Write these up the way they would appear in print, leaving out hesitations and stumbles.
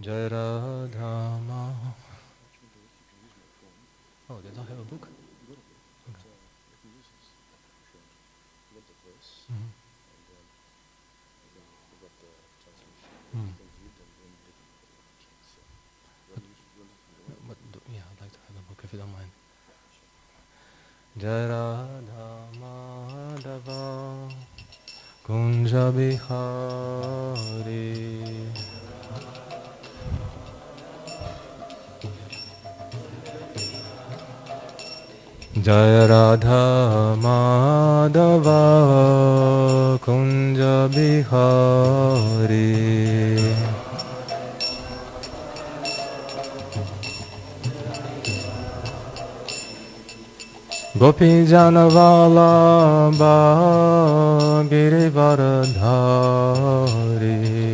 Jai Radha Ma. Oh, they don't have a book? Okay. Mm. Mm. Yeah, I'd like to have a book if you don't mind. Jai Radha Madhava Kunja Bihari Jai Radha Madhava Kunja Bihari Gopi Janavalabha Girivaradhari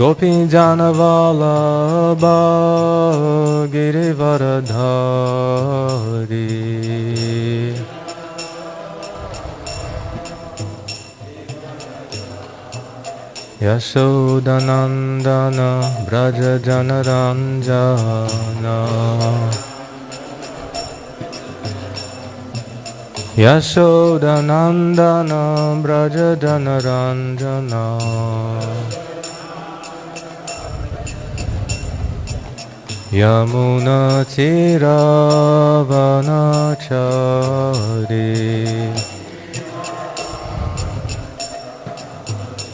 Gopi Janavalabha Girivaradhari Yashodanandana Braja Janaranjana Yashodanandana Braja Janaranjana Yamuna Tiravanachari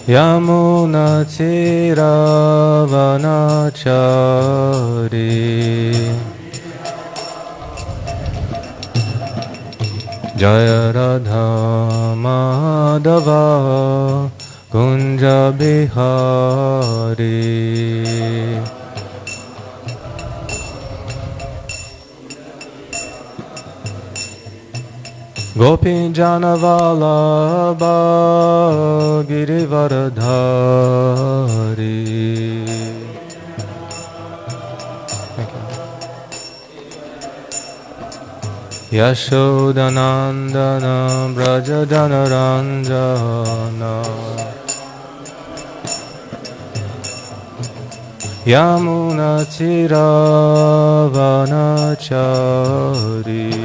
Yamuna Tiravanachari Jaya Radha Madhava Kunja Bihari Gopi Janavalabha Girivaradhari Yashodanandana Braja Janaranjana Yamuna Tiravanachari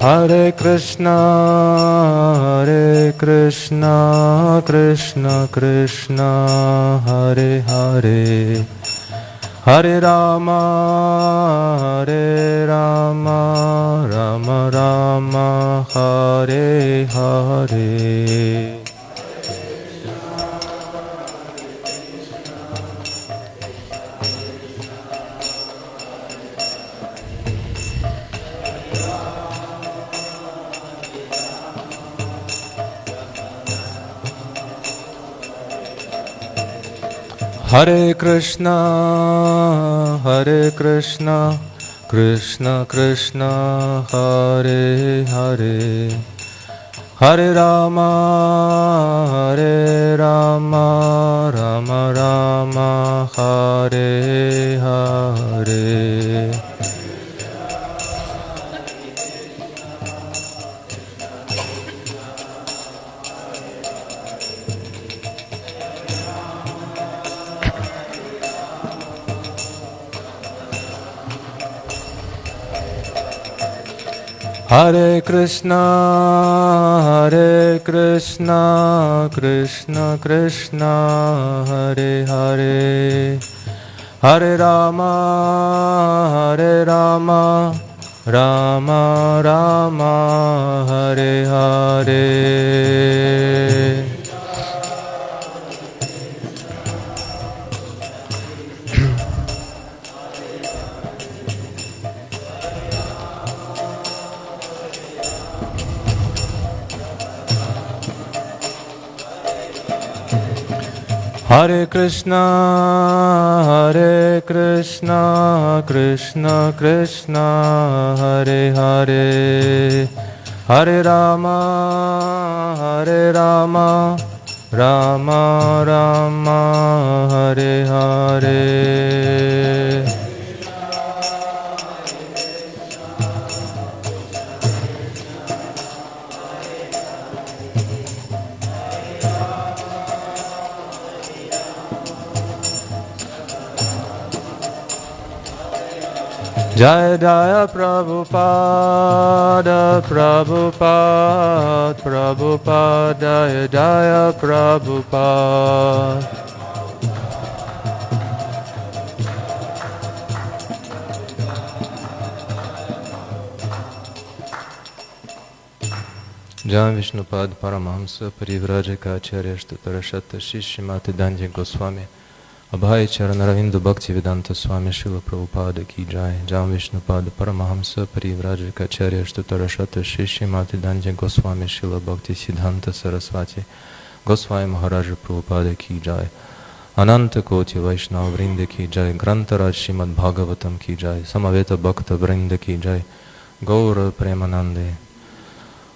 Hare Krishna, Krishna Krishna, Hare Hare, Hare Rama, Rama Rama, Hare Hare. Hare Krishna, Krishna Krishna, Hare Hare, Hare Rama, Rama Rama, Hare Hare. Hare Krishna, Krishna Krishna, Hare Hare, Hare Rama, Rama Rama, Hare Hare. Hare Krishna, Krishna Krishna, Hare Hare, Hare Rama, Rama Rama, Hare Hare. Jaya Jaya Prabhupada, Prabhupada, Prabhupada, Jaya Jaya Prabhupada. Jai Vishnupad Paramahamsa Parivrajaka Acharya Shtatarashata Shishimati Dandya Goswami Abhaya Charanaravindra Bhaktivedanta Swami Srila Prabhupada Ki Jai. Jai Vishnupad Paramahamsa Parivrajaka Acharya Shtatarashata Shishimati Dandya Goswami Srila Bhakti Siddhanta Saraswati Goswami Maharaja Prabhupada Ki Jai. Ananta Koti Vaishnava Vrinda Ki Jai. Grantaraj Srimad Bhagavatam Ki Jai. Samaveta Bhakta Vrinda Ki Jai. Gaura Premanande.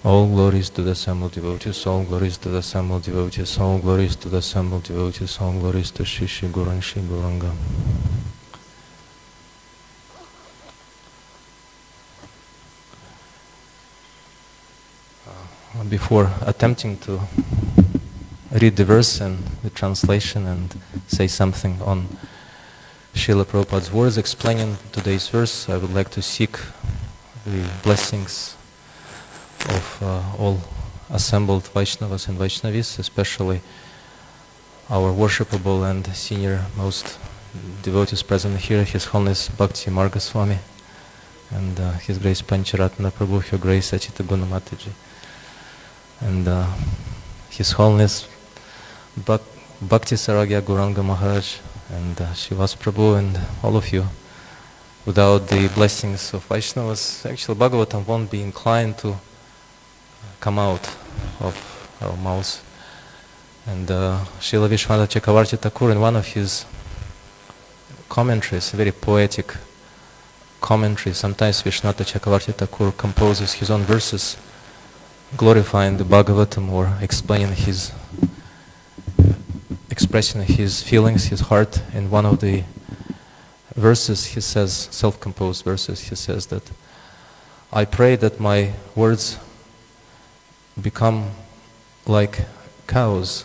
All glories to the assembled devotees, all glories to the assembled devotees, all glories to the assembled devotees, all glories to Shishi Guru and Shri Guranga. Before attempting to read the verse and the translation and say something on Srila Prabhupada's words explaining today's verse, I would like to seek the blessings of all assembled Vaishnavas and Vaishnavis, especially our worshipable and senior most devotees present here, His Holiness Bhakti Marga Swami and His Grace Pancharatna Prabhu, Her Grace Achita Guna Mataji, and His Holiness Bhakti Saragya Gauranga Maharaj and Shivas Prabhu and all of you. Without the blessings of Vaishnavas, actually Bhagavatam won't be inclined to come out of our mouths. And Srila Vishwanath Chakravarti Thakur, in one of his commentaries, very poetic commentary, sometimes Vishwanath Chakravarti Thakur composes his own verses glorifying the Bhagavatam or expressing his feelings, his heart. In one of the verses he says, self-composed verses, he says that I pray that my words become like cows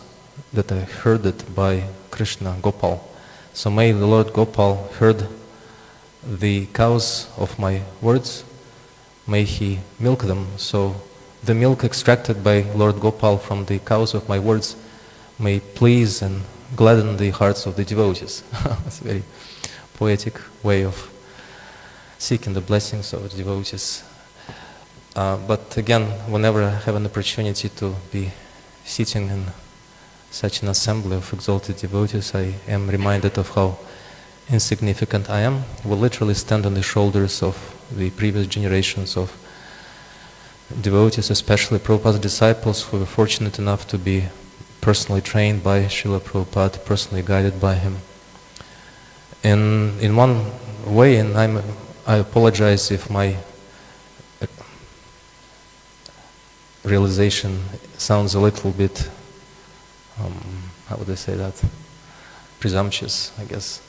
that are herded by Krishna, Gopal. So may the Lord Gopal herd the cows of my words, may he milk them, so the milk extracted by Lord Gopal from the cows of my words may please and gladden the hearts of the devotees. It's a very poetic way of seeking the blessings of the devotees. But again, whenever I have an opportunity to be sitting in such an assembly of exalted devotees, I am reminded of how insignificant I am. We literally stand on the shoulders of the previous generations of devotees, especially Prabhupada's disciples, who were fortunate enough to be personally trained by Srila Prabhupada, personally guided by him. And in one way, and I apologize if my realization sounds a little bit, how would I say that, presumptuous, I guess.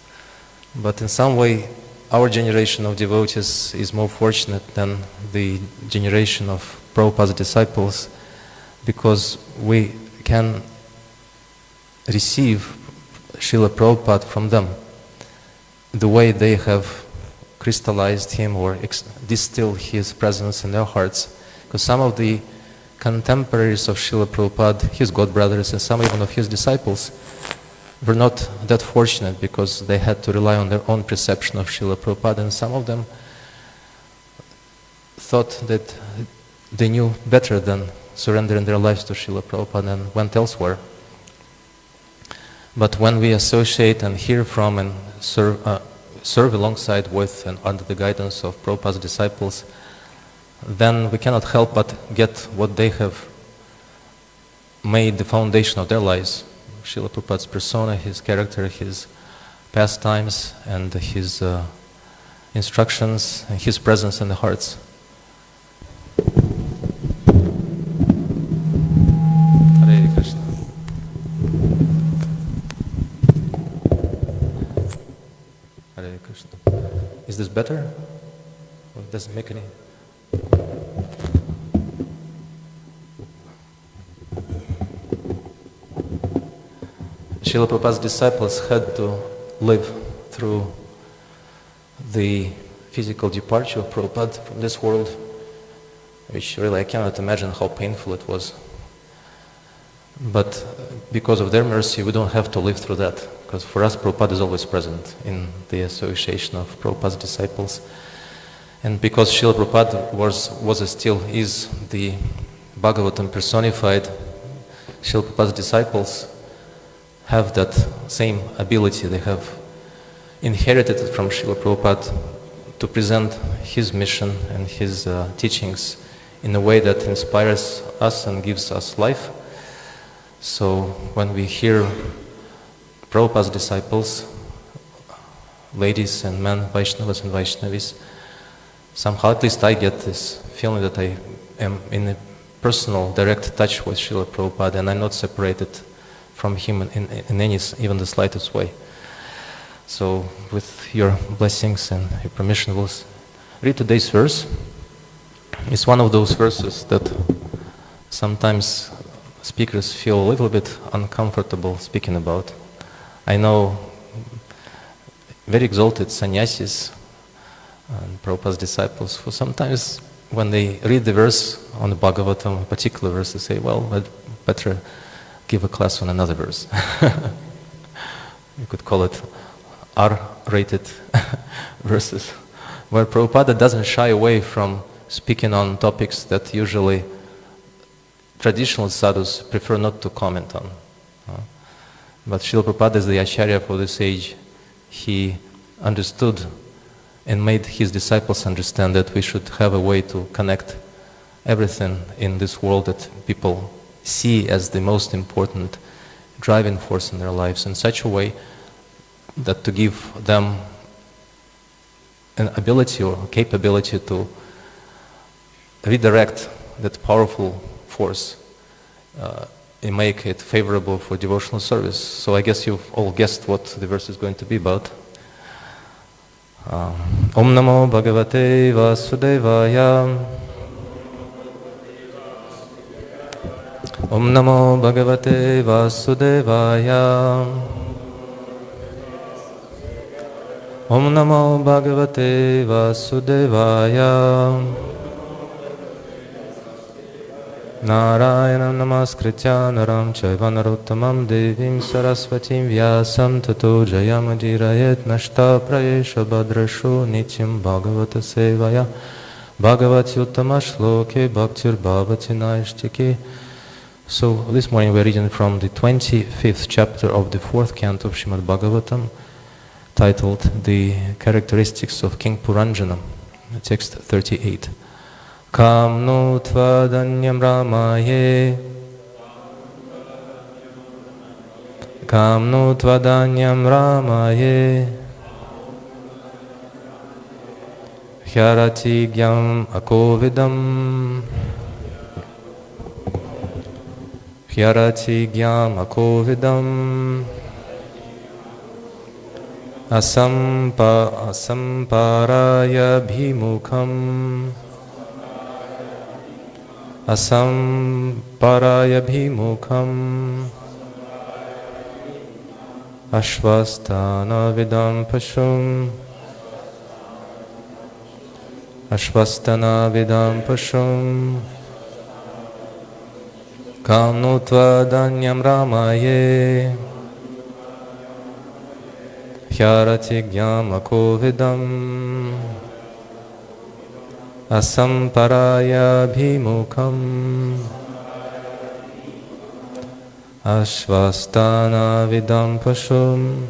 But in some way, our generation of devotees is more fortunate than the generation of Prabhupada's disciples, because we can receive Srila Prabhupada from them, the way they have crystallized him or distilled his presence in their hearts. Because some of the contemporaries of Srila Prabhupada, his godbrothers, and some even of his disciples were not that fortunate, because they had to rely on their own perception of Srila Prabhupada, and some of them thought that they knew better than surrendering their lives to Srila Prabhupada and went elsewhere. But when we associate and hear from and serve alongside with and under the guidance of Prabhupada's disciples, then we cannot help but get what they have made the foundation of their lives. Srila Prabhupada's persona, his character, his pastimes, and his instructions, and his presence in the hearts. Hare Krishna. Hare Krishna. Is this better? Or it doesn't make any... Srila Prabhupada's disciples had to live through the physical departure of Prabhupada from this world, which really I cannot imagine how painful it was. But because of their mercy, we don't have to live through that. Because for us, Prabhupada is always present in the association of Prabhupada's disciples. And because Srila Prabhupada was and still is the Bhagavatam personified, Srila Prabhupada's disciples have that same ability. They have inherited it from Srila Prabhupada to present his mission and his teachings in a way that inspires us and gives us life. So when we hear Prabhupada's disciples, ladies and men, Vaishnavas and Vaishnavis, somehow at least I get this feeling that I am in a personal, direct touch with Srila Prabhupada, and I'm not separated from him in any, even the slightest way. So with your blessings and your permission, we'll read today's verse. It's one of those verses that sometimes speakers feel a little bit uncomfortable speaking about. I know very exalted sannyasis and Prabhupada's disciples who sometimes when they read the verse on the Bhagavatam, a particular verse, they say, well, I'd better give a class on another verse. You could call it R-rated verses, where Prabhupada doesn't shy away from speaking on topics that usually traditional sadhus prefer not to comment on. But Srila Prabhupada is the Acharya for this age. He understood and made his disciples understand that we should have a way to connect everything in this world that people see as the most important driving force in their lives in such a way that to give them an ability or capability to redirect that powerful force and make it favorable for devotional service. So I guess you've all guessed what the verse is going to be about. Om Namo Bhagavate Vasudevaya. Om Namo Bhagavate Vasudevaya. Om Namo Bhagavate Vasudevaya. Narayanam namaskritya naram chaiva narottamam devim sarasvatim vyasam tato jayamadhirayet nashta prayesha bhadrasho nityam bhagavata sevaya bhagavati uttama shloke bhaktir bhavati naishtike. So this morning we are reading from the 25th chapter of the 4th canto of Srimad Bhagavatam, titled The Characteristics of King Puranjana, text 38. Kam no tvadanyam ramaye. Kam no tvadanyam ramaye. Hyarati gyam akovidam. Hyarati gyam akovidam. Asamparaya bhimukham. Asamparaya bhimukham. Ashvastana vidam pashum. Ashvastana vidam pashum. Kam no tvadanyam ramaye. Hyarati gyam akovidam. Asamparaya bhimukham. Ashvastana vidam pashum.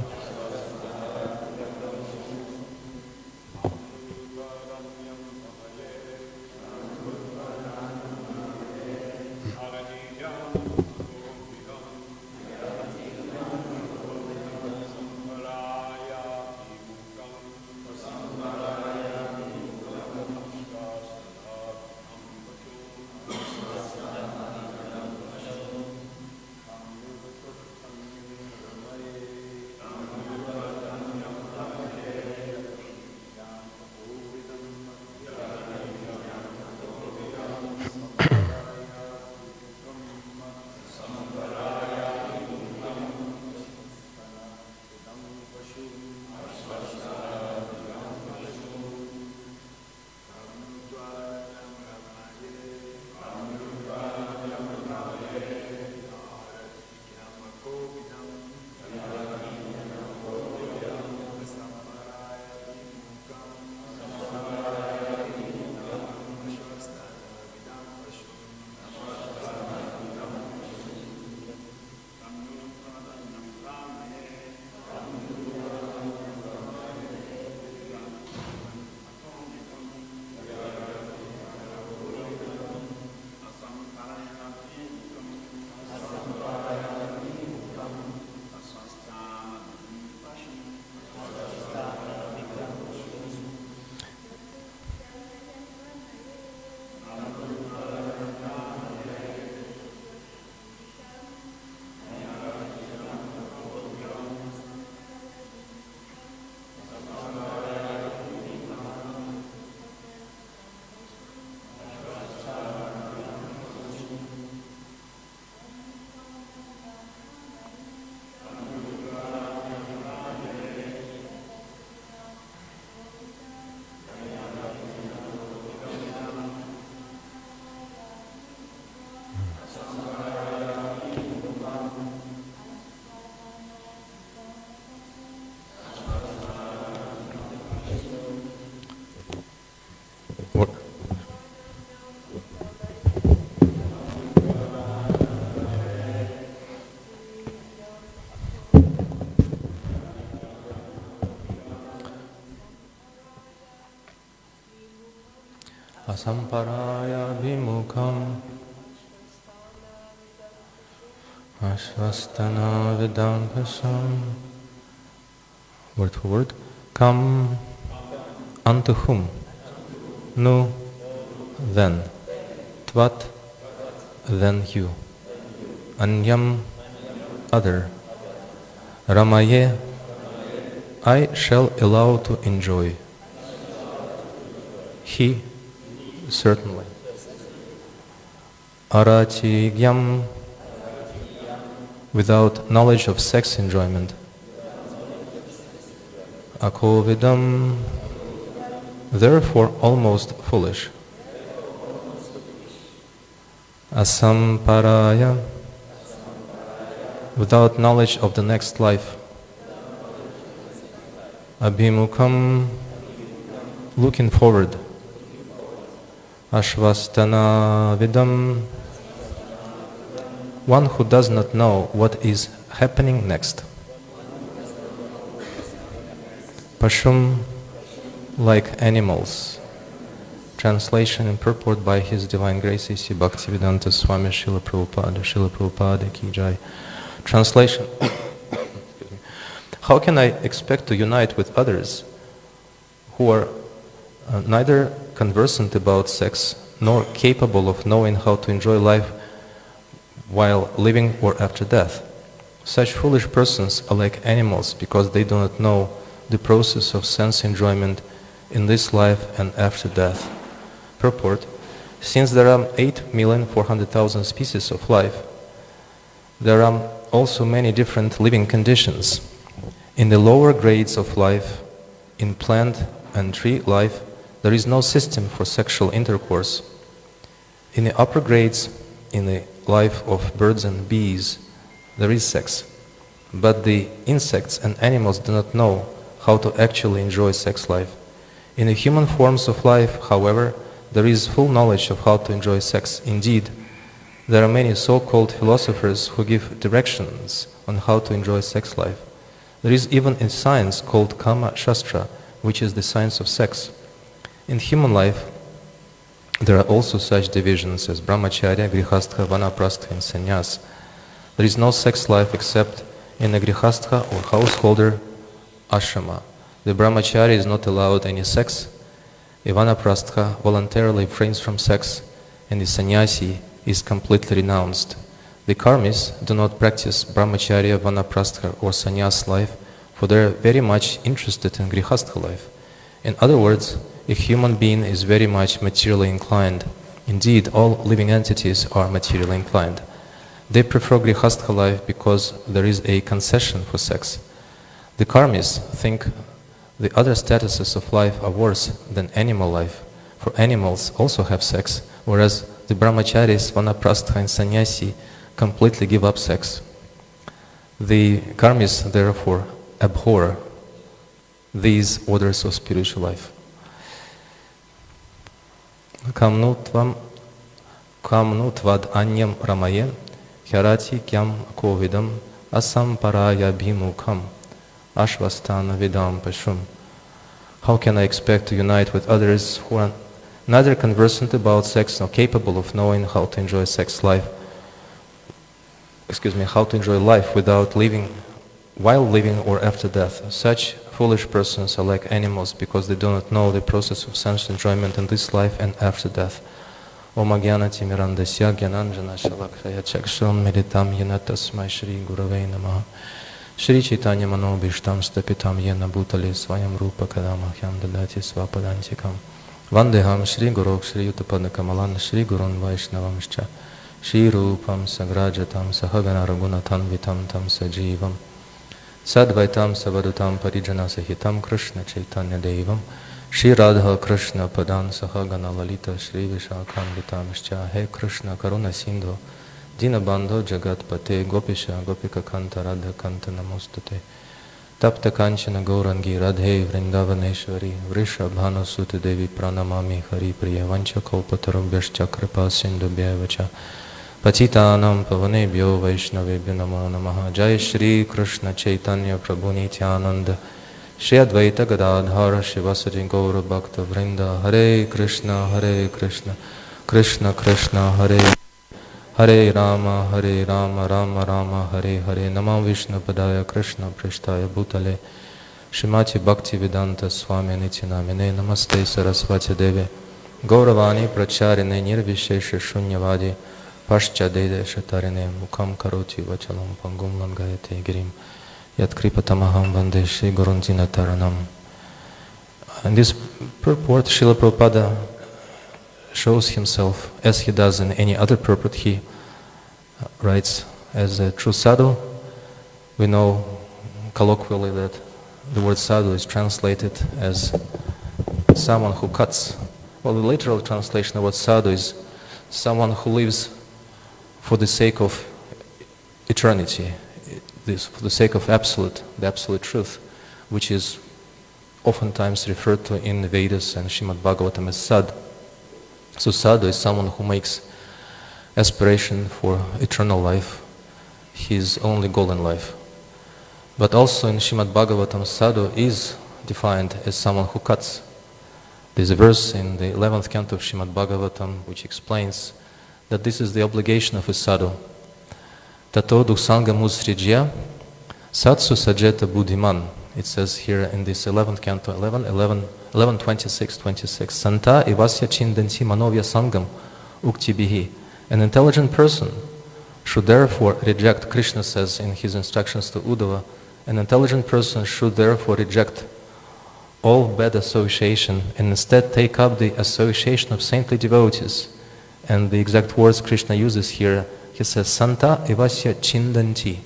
asamparaya bhimukham ashvastana vidampasam. Word for word. Come unto whom? Nu, then. Tvat, then you. Anyam, other. Ramaye, I shall allow to enjoy. He, certainly. Aratigyam, without knowledge of sex enjoyment. Akovidam, therefore almost foolish. Asamparaya, without knowledge of the next life. Abhimukham, looking forward. Ashvastana vidam, one who does not know what is happening next. Pashum, like animals. Translation and purport by His Divine Grace A.C. Bhaktivedanta Swami Srila Prabhupada Ki Jai. Translation. How can I expect to unite with others who are neither conversant about sex nor capable of knowing how to enjoy life while living or after death? Such foolish persons are like animals because they do not know the process of sense enjoyment in this life and after death. Purport. Since there are 8,400,000 species of life, there are also many different living conditions. In the lower grades of life, in plant and tree life, there is no system for sexual intercourse. In the upper grades, in the life of birds and bees, there is sex. But the insects and animals do not know how to actually enjoy sex life. In the human forms of life, however, there is full knowledge of how to enjoy sex. Indeed, there are many so-called philosophers who give directions on how to enjoy sex life. There is even a science called Kama Shastra, which is the science of sex. In human life, there are also such divisions as Brahmacharya, Grihastha, Vanaprastha, and Sannyas. There is no sex life except in a Grihastha or householder ashrama. The Brahmachari is not allowed any sex. A Vanaprastha voluntarily refrains from sex, and the Sannyasi is completely renounced. The Karmis do not practice Brahmacharya, Vanaprastha, or Sannyas life, for they are very much interested in Grihastha life. In other words, a human being is very much materially inclined. Indeed, all living entities are materially inclined. They prefer Grihastha life because there is a concession for sex. The Karmis think the other statuses of life are worse than animal life, for animals also have sex, whereas the Brahmacharis, Vanaprastha, and Sannyasi completely give up sex. The Karmis therefore abhor these orders of spiritual life. Kamnu tvad anyam ramaye hyarati kyam kovidam asamparaya bhimukham ashvastana vidam pashum. How can I expect to unite with others who are neither conversant about sex nor capable of knowing how to enjoy how to enjoy life without living, while living or after death? Such foolish persons are like animals because they do not know the process of sense enjoyment in this life and after death. Om Agyanati Mirandasya Gyananjana Shalakshaya Chaksham Meditam Yena Tasmai Shri Gurave Namaha Shri Chaitanya Mano Bhishtam Stapitam Yena Bhutale Swayam Rupa Kadamahyam Dadati Swapadantikam Vandeham Shri Gurok Shri Yuttapada Kamalan Shri Gurun Vaishnavamscha Shri Rupam Sagrajatam Sahagana Raghunathan Vitam Tam Sajivam Sadvaitam Savadutam Parijana Sahitam Krishna Chaitanya Devam Shri Radha Krishna Padan Sahagana Lalita Shri Vishakam Vitamscha He Krishna Karuna Sindhu Dinabandho Jagat Pate Gopisha Gopika Kanta Radha Kanta Namostate Tapta Kanchana Gaurangi Radhe Vrindavaneshwari Vrishabhanu Sute Devi Pranamami Hari Priya Vancha Kalpatarubhyascha Kripa Sindhu Bhyavacha Patitanam Pavanebhyo Vaishnavebhyo Namo Namaha Jai Shri Krishna Chaitanya Prabhu Nityananda Shri Advaita Gadadhara Shivasati Gaura Bhakta Vrinda. Hare Krishna, Krishna Krishna, Hare Rama, Rama Rama, Hare Hare. Namah Vishnu Padaya Krishna Prishtaya Bhutale. Shrimati Bhakti Vedanta Swami Nityanamine. Namaste Saraswati Devi. Gauravani Pracharine Nirvishesha Shunyavadi. Paschya Dede Shatarine Mukham Karoti Vachalam Pangum Langayate Girim. Yat Kripatamaham Vande Shri Guruntina Taranam. In this purport, Srila Prabhupada shows himself as he does in any other purport. He writes as a true sadhu. We know colloquially that the word sadhu is translated as someone who cuts. Well, the literal translation of what sadhu is someone who lives for the sake of eternity, for the sake of the absolute truth, which is oftentimes referred to in the Vedas and Srimad Bhagavatam as sad. So sadhu is someone who makes aspiration for eternal life his only goal in life. But also in Srimad Bhagavatam, sadhu is defined as someone who cuts. There's a verse in the 11th canto of Srimad Bhagavatam which explains that this is the obligation of a sadhu. Tato duksangam usrijya satsu sajeta buddhiman. It says here in this 11th canto, 11:26. Santa ivasya chindanti manovya sangam uktibihi. An intelligent person should therefore reject, Krishna says in his instructions to Uddhava, an intelligent person should therefore reject all bad association and instead take up the association of saintly devotees. And the exact words Krishna uses here, he says, Santa evasya chindanti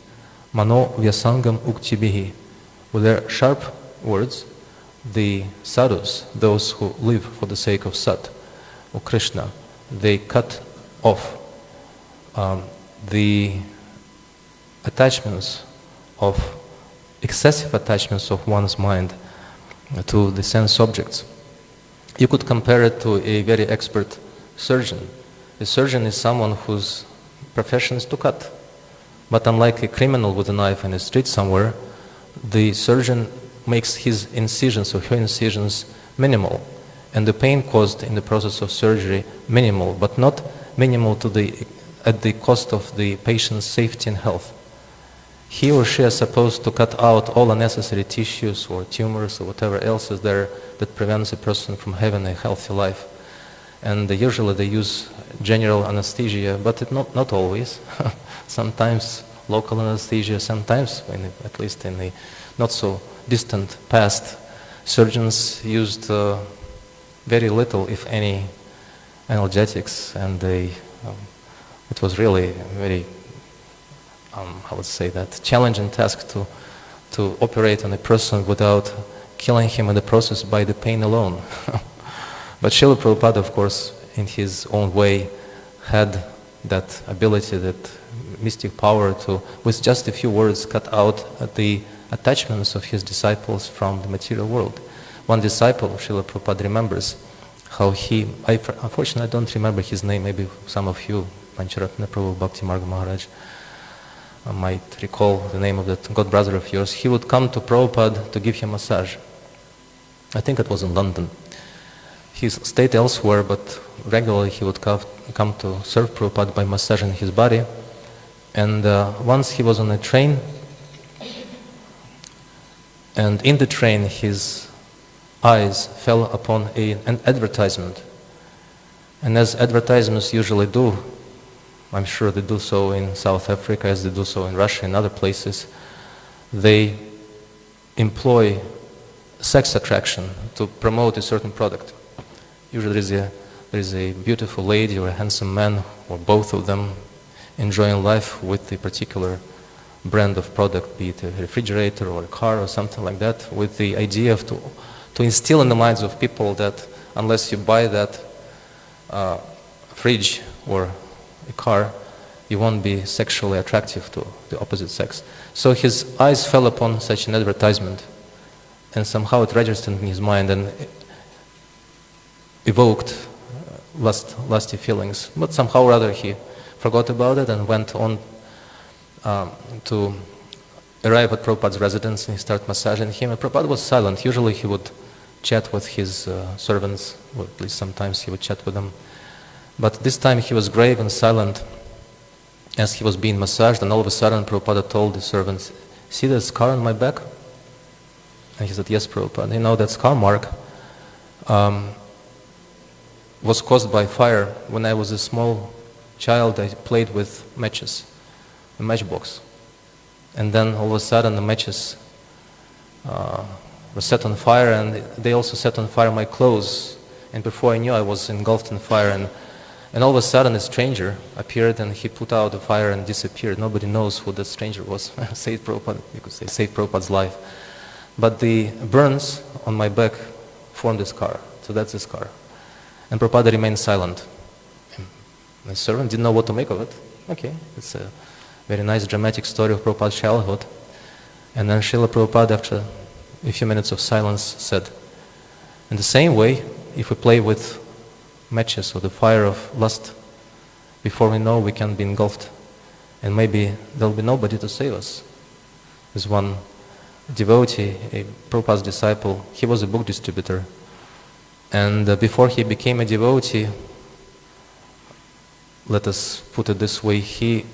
mano vyasangam uktibihi. With their sharp words, the sadhus, those who live for the sake of Sat, or Krishna, they cut off the attachments excessive attachments of one's mind to the sense objects. You could compare it to a very expert surgeon. A surgeon is someone whose profession is to cut. But unlike a criminal with a knife in the street somewhere, the surgeon makes his incisions or her incisions minimal, and the pain caused in the process of surgery minimal, but not minimal at the cost of the patient's safety and health. He or she is supposed to cut out all unnecessary tissues or tumors or whatever else is there that prevents a person from having a healthy life. And usually they use general anesthesia, but not always. Sometimes local anesthesia, sometimes, at least in the not so distant past, surgeons used very little, if any, analgesics, and it was really very, I would say that, challenging task to operate on a person without killing him in the process by the pain alone. But Srila Prabhupada, of course, in his own way, had that ability, that mystic power to, with just a few words, cut out the attachments of his disciples from the material world. One disciple, Srila Prabhupada, remembers how unfortunately I don't remember his name, maybe some of you, Pancharatna Prabhu Bhakti Marga Maharaj, might recall the name of that god brother of yours. He would come to Prabhupada to give him massage. I think it was in London. He stayed elsewhere, but regularly he would come to serve Prabhupada by massaging his body. And once he was on a train, and in the train his eyes fell upon an advertisement. And as advertisements usually do, I'm sure they do so in South Africa, as they do so in Russia and other places, they employ sex attraction to promote a certain product. Usually there is a beautiful lady or a handsome man, or both of them, enjoying life with a particular brand of product, be it a refrigerator or a car or something like that, with the idea of to instill in the minds of people that unless you buy that fridge or a car, you won't be sexually attractive to the opposite sex. So his eyes fell upon such an advertisement, and somehow it registered in his mind and evoked lusty feelings. But somehow or other he forgot about it and went on to arrived at Prabhupada's residence and he started massaging him. And Prabhupada was silent. Usually he would chat with his servants, or at least sometimes he would chat with them. But this time he was grave and silent as he was being massaged, and all of a sudden Prabhupada told the servants, "See that scar on my back?" And he said, "Yes, Prabhupada." You know, that scar mark was caused by fire. When I was a small child, I played with matches, a matchbox. And then all of a sudden the matches were set on fire, and they also set on fire my clothes. And before I knew, I was engulfed in fire. And all of a sudden a stranger appeared and he put out the fire and disappeared. Nobody knows who that stranger was. Saved Prabhupada, you could say, saved Prabhupada's life. But the burns on my back formed a scar. So that's the scar. And Prabhupada remained silent. The servant didn't know what to make of it. Okay, it's a very nice dramatic story of Prabhupada's childhood. And then Srila Prabhupada, after a few minutes of silence, said, in the same way, if we play with matches or the fire of lust, before we know, we can be engulfed. And maybe there'll be nobody to save us. There's one devotee, a Prabhupada's disciple, he was a book distributor. And before he became a devotee, let us put it this way, he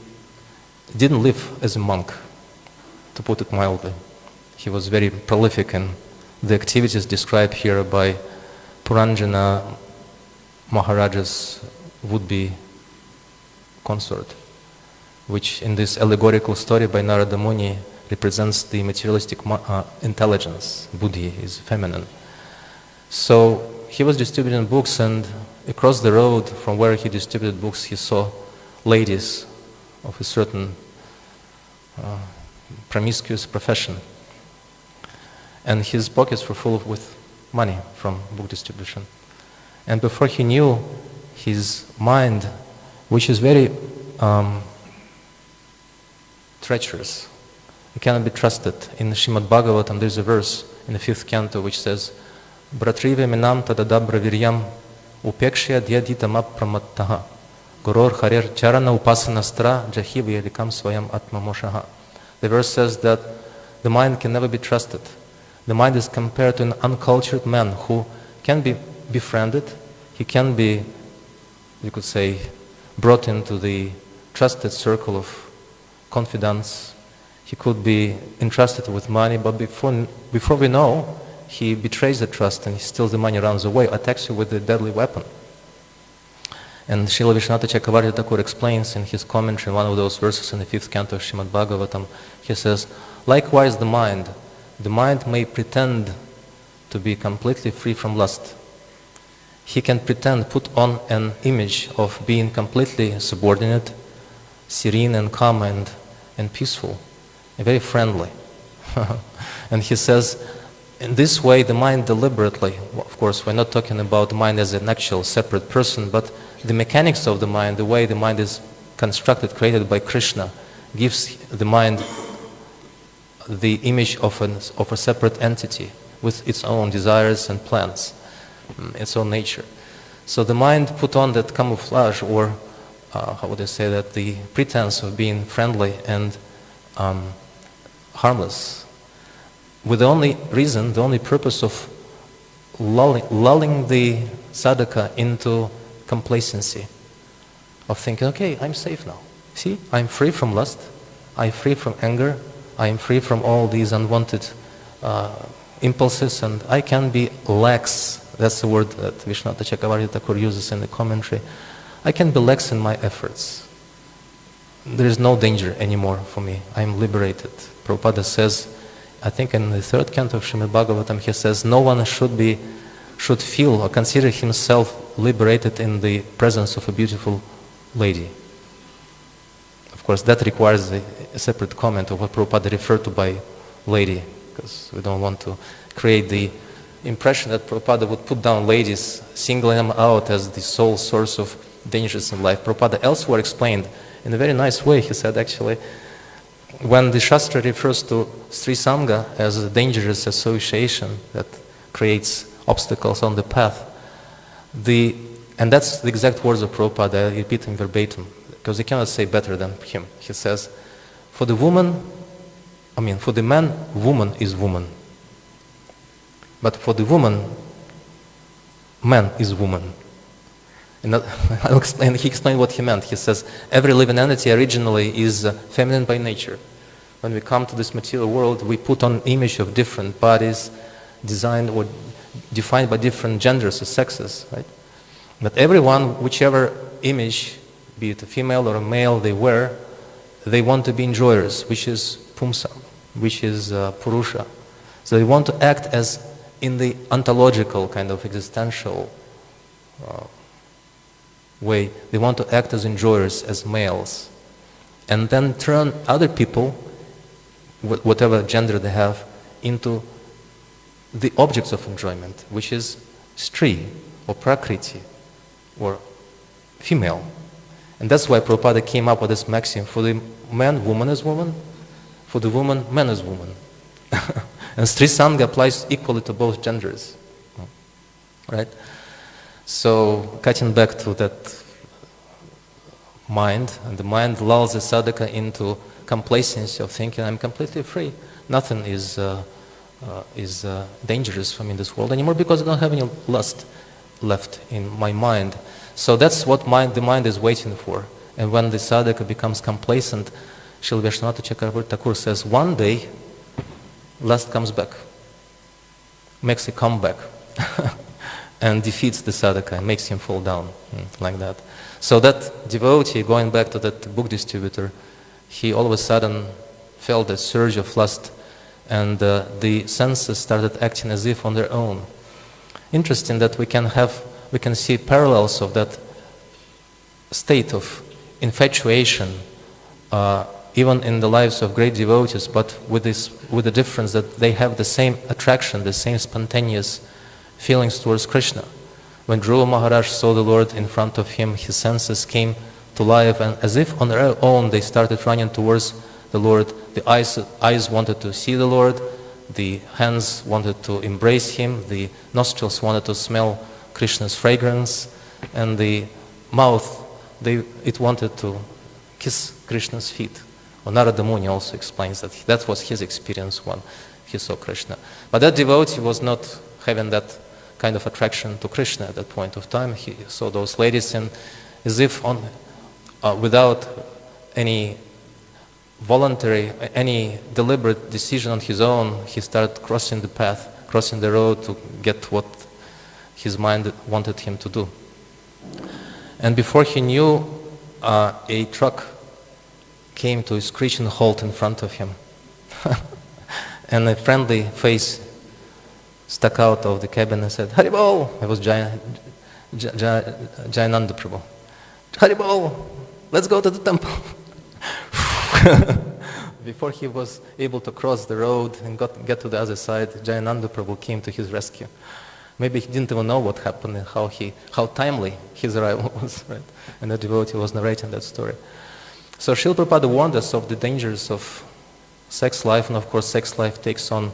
didn't live as a monk, to put it mildly. He was very prolific in the activities described here by Puranjana Maharaja's would-be consort, which in this allegorical story by Narada Muni represents the materialistic intelligence. Buddhi is feminine. So he was distributing books, and across the road from where he distributed books, he saw ladies of a certain promiscuous profession. And his pockets were full with money from book distribution. And before he knew, his mind, which is very treacherous, it cannot be trusted. In Srimad Bhagavatam, there's a verse in the 5th canto which says, Bratrive minam tadadabra viryam upekshya dhyaditam apramattaha Guror harir charana upasanastra jahiva yadikam swayam atmamoshaha. The verse says that the mind can never be trusted. The mind is compared to an uncultured man who can be befriended, he can be, you could say, brought into the trusted circle of confidence. He could be entrusted with money, but before we know, he betrays the trust and he steals the money, runs away, attacks you with a deadly weapon. And Srila Vishwanath Chakravarti Thakur explains in his commentary, one of those verses in the 5th canto of Srimad Bhagavatam, he says, likewise the mind may pretend to be completely free from lust. He can pretend, put on an image of being completely subordinate, serene and calm and peaceful, and very friendly. And he says, in this way the mind deliberately, of course we're not talking about the mind as an actual separate person, but the mechanics of the mind, the way the mind is constructed, created by Krishna, gives the mind the image of a separate entity with its own desires and plans, its own nature. So the mind put on that camouflage, or how would I say that, the pretense of being friendly and harmless, with the only reason, the only purpose of lulling the sadhaka into complacency, of thinking, okay, I'm safe now. See, I'm free from lust, I'm free from anger, I'm free from all these unwanted impulses, and I can be lax. That's the word that Vishwanath Chakravarti Thakur uses in the commentary. I can be lax in my efforts. There is no danger anymore for me. I'm liberated. Prabhupada says, I think in the 3rd canto of Srimad Bhagavatam, he says, no one should feel or consider himself liberated in the presence of a beautiful lady. Of course, that requires a separate comment of what Prabhupada referred to by lady, because we don't want to create the impression that Prabhupada would put down ladies, singling them out as the sole source of dangers in life. Prabhupada elsewhere explained in a very nice way, he said actually, when the Shastra refers to Sri Sangha as a dangerous association that creates obstacles on the path, and that's the exact words of Prabhupada, I repeat him verbatim, because he cannot say better than him. He says, for the woman for the man, woman is woman. But for the woman, man is woman. And I'll explain. He explained what he meant. He says, every living entity originally is feminine by nature. When we come to this material world, we put on image of different bodies, designed or defined by different genders or sexes, right? But everyone, whichever image, be it a female or a male, they wear, they want to be enjoyers, which is pumsa, which is purusha. So they want to act as in the ontological kind of existential way. They want to act as enjoyers, as males, and then turn other people, whatever gender they have, into the objects of enjoyment, which is stri, or prakriti, or female. And that's why Prabhupada came up with this maxim: for the man, woman is woman; for the woman, man is woman. And Stri Sangha applies equally to both genders. Right? So, cutting back to that mind, and the mind lulls the sadhaka into complacency of thinking, I'm completely free. Nothing is dangerous for me in this world anymore because I don't have any lust left in my mind. So that's what the mind is waiting for. And when the sadhaka becomes complacent, Srila Vaishnava Chakravarti Thakur says, one day, lust comes back, makes a comeback, and defeats the sadhaka and makes him fall down, like that. So that devotee, going back to that book distributor, he all of a sudden felt a surge of lust, and the senses started acting as if on their own. Interesting that we can see parallels of that state of infatuation even in the lives of great devotees, but with the difference that they have the same attraction, the same spontaneous feelings towards Krishna. When Dhruva Maharaj saw the Lord in front of him, his senses came to life, and as if on their own they started running towards the Lord. The eyes wanted to see the Lord, the hands wanted to embrace him, the nostrils wanted to smell Krishna's fragrance, and the mouth, it wanted to kiss Krishna's feet. Narada Muni also explains that that was his experience when he saw Krishna. But that devotee was not having that kind of attraction to Krishna at that point of time. He saw those ladies, and as if without any voluntary, any deliberate decision on his own, he started crossing the path, crossing the road to get what his mind wanted him to do. And before he knew, a truck came to a screeching halt in front of him. And a friendly face stuck out of the cabin and said, Haribol! It was Jayananda Prabhu. Haribol! Let's go to the temple. Before he was able to cross the road and get to the other side, Jayananda Prabhu came to his rescue. Maybe he didn't even know what happened and how timely his arrival was, right? And the devotee was narrating that story. So Srila Prabhupada warned us of the dangers of sex life, and of course sex life takes on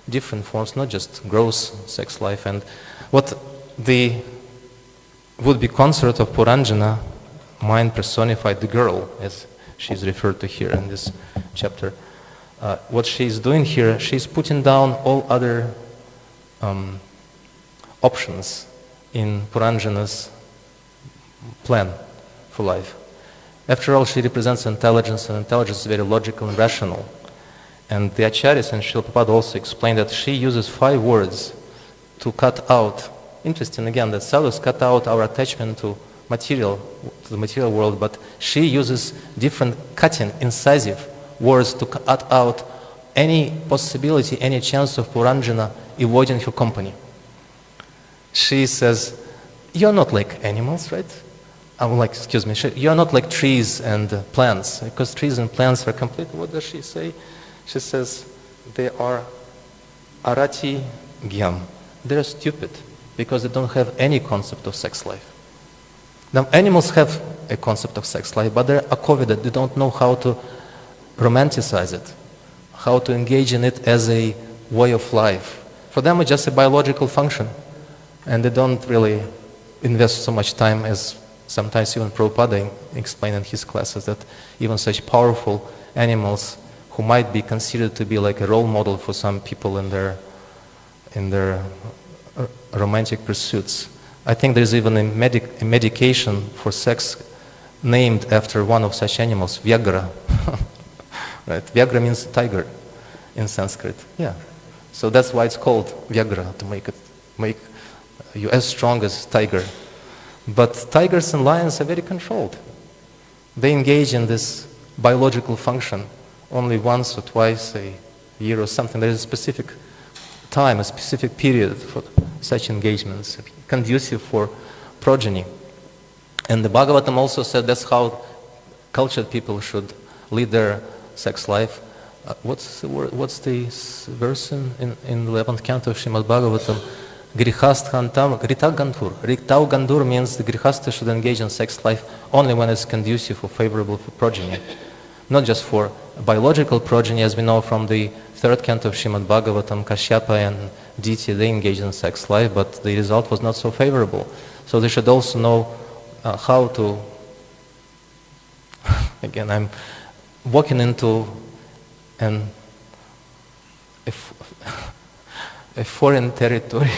different forms, not just gross sex life. And what the would-be consort of Puranjana, mind personified, the girl, as she's referred to here in this chapter, what she's doing here, she's putting down all other options in Puranjana's plan for life. After all, she represents intelligence, and intelligence is very logical and rational. And the Acharyas and Srila Prabhupada also explained that she uses 5 words to cut out. Interesting again that sadhus cut out our attachment to the material world, but she uses different cutting, incisive words to cut out any possibility, any chance of Puranjana avoiding her company. She says, you're not like animals, right? I'm like, excuse me, you're not like trees and plants, because trees and plants are complete. What does she say? She says, they are arati gyam. They're stupid because they don't have any concept of sex life. Now, animals have a concept of sex life, but they're acovided. They don't know how to romanticize it, how to engage in it as a way of life. For them, it's just a biological function, and they don't really invest so much time as sometimes even Prabhupada explained in his classes, that even such powerful animals who might be considered to be like a role model for some people in their romantic pursuits. I think there's even a medication for sex named after one of such animals, Viagra. Right? Viagra means tiger in Sanskrit. Yeah. So that's why it's called Viagra, to make you as strong as tiger. But tigers and lions are very controlled. They engage in this biological function only once or twice a year or something. There is a specific time, a specific period for such engagements, conducive for progeny. And the Bhagavatam also said that's how cultured people should lead their sex life. What's the verse in the 11th canto of Srimad Bhagavatam? Grihasthantam Ritau Gandur means the Grihastha should engage in sex life only when it's conducive or favorable for progeny. Not just for biological progeny, as we know from the 3rd canto of Srimad Bhagavatam, Kashyapa and Diti, they engaged in sex life, but the result was not so favorable. So they should also know how to, again, I'm walking into a foreign territory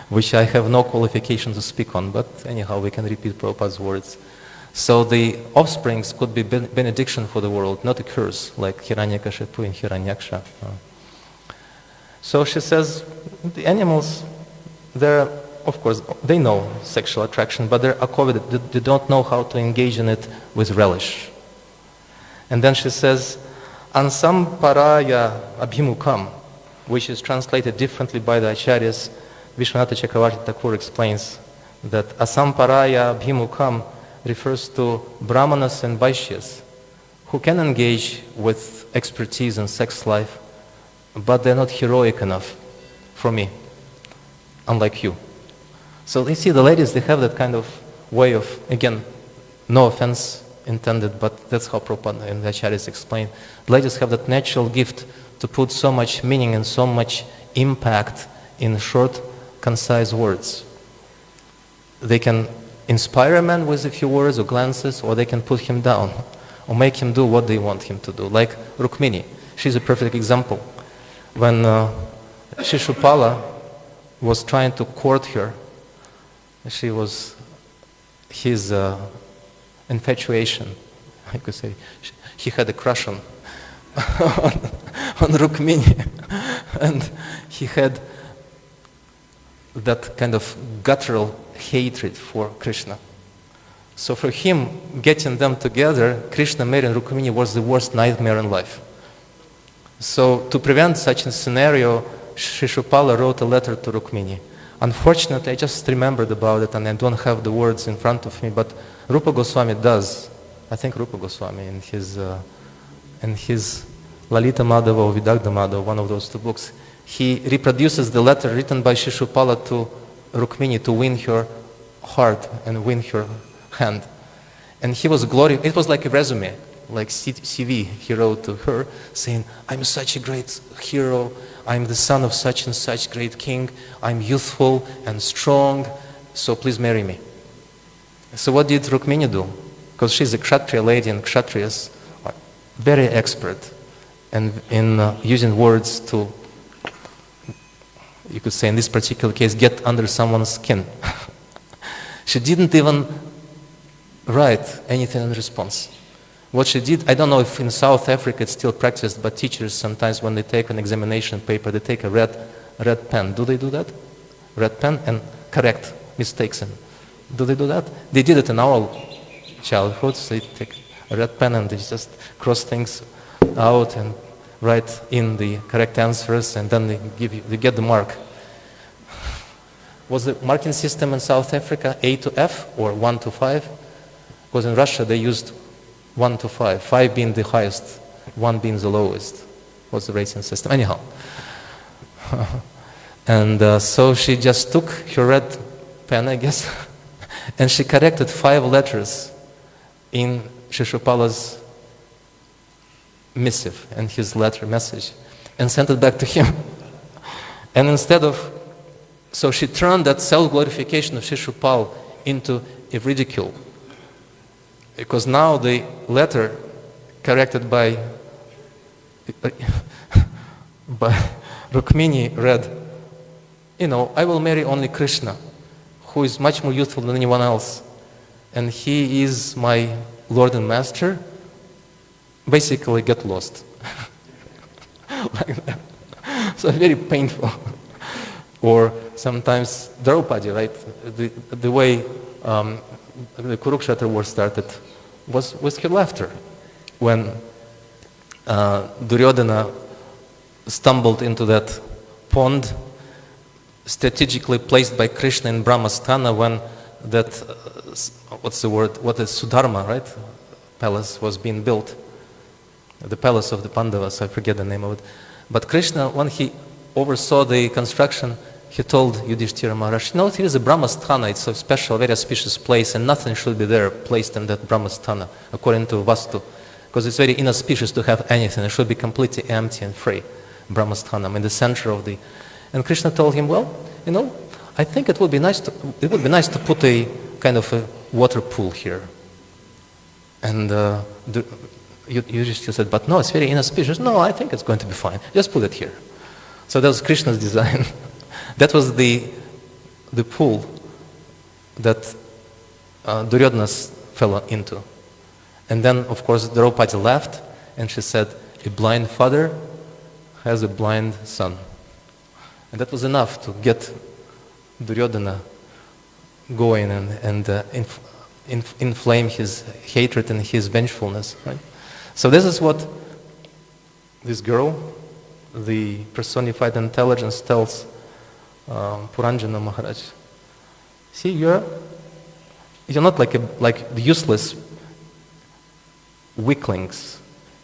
which I have no qualification to speak on, but anyhow we can repeat Prabhupada's words. So the offsprings could be benediction for the world, not a curse, like Hiranyakashipu and Hiranyaksha. So she says, the animals, of course, they know sexual attraction, but they're accommoded. They don't know how to engage in it with relish. And then she says, Ansamparaya abhimukam, which is translated differently by the Acharyas. Vishwanatha Chakravarti Thakur explains that Asamparaya abhimukam refers to Brahmanas and Vaishyas, who can engage with expertise in sex life, but they're not heroic enough for me, unlike you. So you see, the ladies, they have that kind of way of, again, no offense intended, but that's how Prabhupada and the Acharyas explain. Ladies have that natural gift to put so much meaning and so much impact in short, concise words. They can inspire a man with a few words or glances, or they can put him down, or make him do what they want him to do. Like Rukmini, she's a perfect example. When Shishupala was trying to court her, she was his infatuation, I could say. He had a crush on Rukmini, and he had that kind of guttural hatred for Krishna. So for him, getting them together, Krishna marrying Rukmini was the worst nightmare in life. So to prevent such a scenario, Shishupala wrote a letter to Rukmini. Unfortunately, I just remembered about it and I don't have the words in front of me, but Rupa Goswami does. I think Rupa Goswami in his Lalita Madhava or Vidagdha Madhava, one of those two books, he reproduces the letter written by Shishupala to Rukmini to win her heart and win her hand. And he was it was like a resume, like CV he wrote to her, saying, I'm such a great hero, I'm the son of such and such great king, I'm youthful and strong, so please marry me. So what did Rukmini do? Because she's a Kshatriya lady, and Kshatriyas are very expert in using words to, you could say in this particular case, get under someone's skin. She didn't even write anything in response. What she did, I don't know if in South Africa it's still practiced, but teachers sometimes when they take an examination paper, they take a red pen. Do they do that? Red pen and correct mistakes. Do they do that? They did it in our childhood. So they take a red pen and they just cross things out and write in the correct answers, and then they get the mark. Was the marking system in South Africa A to F or 1 to 5? Because in Russia they used 1 to 5, 5 being the highest, 1 being the lowest, was the rating system. Anyhow. And so she just took her red pen, I guess, and she corrected 5 letters in Shishupala's missive and his letter message and sent it back to him. And instead of, so she turned that self-glorification of Shishupal into a ridicule. Because now the letter corrected by But Rukmini read, I will marry only Krishna, who is much more youthful than anyone else. And he is my Lord and Master. Basically, get lost. Like that. So very painful. Or sometimes Draupadi, right? The way the Kurukshetra war started was with her laughter. When Duryodhana stumbled into that pond strategically placed by Krishna in Brahmasthana when that, what is Sudharma, right? Palace was being built. The palace of the Pandavas, I forget the name of it. But Krishna, when he oversaw the construction, he told Yudhishthira Maharaj, here is a Brahmasthana, it's a special, very auspicious place, and nothing should be there placed in that Brahmasthana, according to Vastu. Because it's very inauspicious to have anything, it should be completely empty and free. Brahmasthana, in the center of the... And Krishna told him, I think it would be nice to put a kind of a water pool here. And Yudhishthira said, but no, it's very inauspicious. No, I think it's going to be fine. Just put it here. So that was Krishna's design. That was the pool that Duryodhana fell into. And then, of course, Draupadi laughed, and she said, a blind father has a blind son. And that was enough to get Duryodhana going and inflame his hatred and his vengefulness. Right? So this is what this girl, the personified intelligence, tells Puranjana Maharaj. See, you're not like the useless weaklings,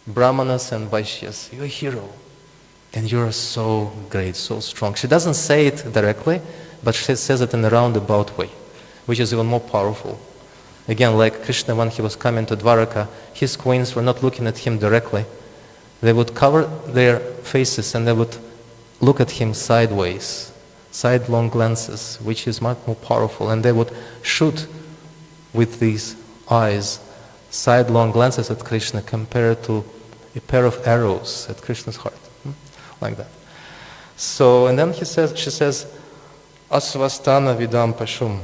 Brahmanas and Vaishyas. You're a hero. And you're so great, so strong. She doesn't say it directly, but she says it in a roundabout way, which is even more powerful. Again, like Krishna, when he was coming to Dwaraka, his queens were not looking at him directly. They would cover their faces and they would look at him sideways, sidelong glances, which is much more powerful. And they would shoot with these eyes sidelong glances at Krishna compared to a pair of arrows at Krishna's heart. Like that. So, and then she says, Asvastana vidam pashum.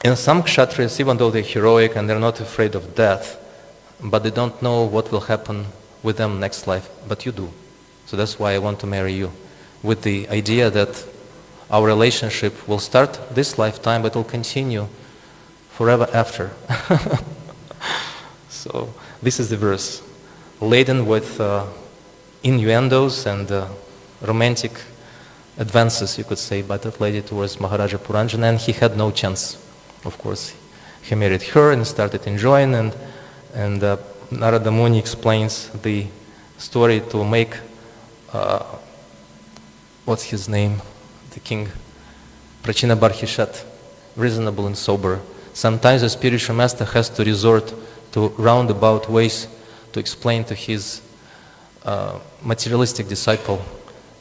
And some kshatriyas, even though they're heroic and they're not afraid of death, but they don't know what will happen with them next life, but you do. So that's why I want to marry you, with the idea that our relationship will start this lifetime, but will continue forever after. So this is the verse, laden with innuendos and romantic advances, you could say, by that lady towards Maharaja Puranjana, and he had no chance. Of course, he married her and started enjoying, and Narada Muni explains the story to make, what's his name, the king, Prachina Barhishat, reasonable and sober. Sometimes a spiritual master has to resort to roundabout ways to explain to his materialistic disciple